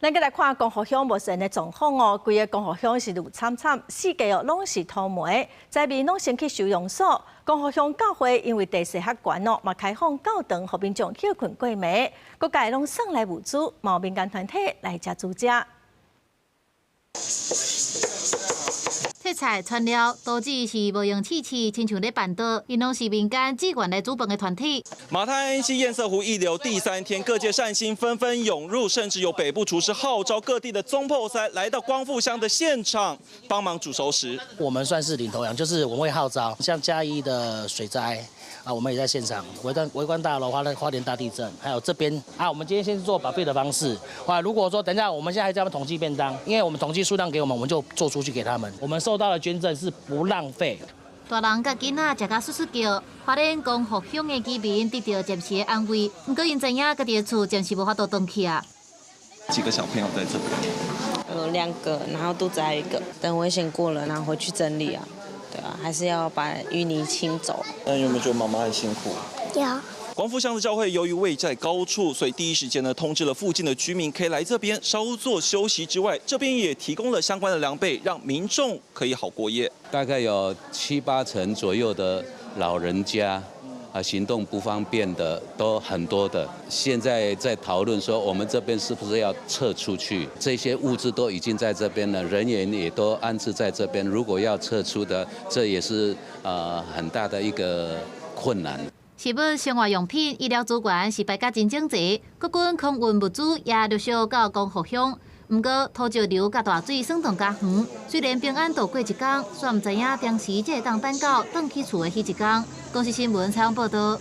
咱个来看光复乡目前的状况哦，规个光复乡是如惨惨，四界哦拢是土霉，灾民拢先去收容所。光复乡教会因为地势较悬哦，嘛开放教堂，互民众休困过暝，各界拢送来物资，毛民间团体来遮煮食。切菜串料都只是无用器器，亲像咧办桌，因拢是民间志愿来煮饭的团体。马太安溪堰塞湖一流第3天，各界善心纷纷涌入，甚至有北部厨师号召各地的中破塞来到光复乡的现场帮忙煮熟食。我们算是领头羊，就是我们会号召，像嘉义的水灾啊，我们也在现场围观大楼、花莲大地震，还有这边啊，我们今天先做保费的方式。啊，如果说等一下我们现在还在他们统计便当，因为我们统计数量给我们就做出去给他们。我们收到的捐赠是不浪费。大人甲囡仔食甲簌簌叫，花莲光复乡的居民得到暂时的安慰。不过因知影家己的厝暂时无法度回去啊。几个小朋友在这边？ 2个，然后肚子还有1个。等危险过了，然后回去整理啊。对啊，还是要把淤泥清走。那有没有觉得妈妈很辛苦？有。光复乡的教会由于位在高处，所以第一时间呢通知了附近的居民可以来这边稍作休息之外，这边也提供了相关的凉被，让民众可以好过夜。大概有7、8成左右的老人家。行动不方便的都很多的，现在在讨论说我们这边是不是要撤出去？这些物资都已经在这边了，人员也都安置在这边。如果要撤出的，这也是很大的一个困难。食物、生活用品、医疗资源是摆甲真整齐，各军空运物资也陆续到光复乡。不过土石流甲大水算断加远，虽然平安度过一天，却唔知影当时才会当等到回去厝的迄一天。公司新闻采访报道。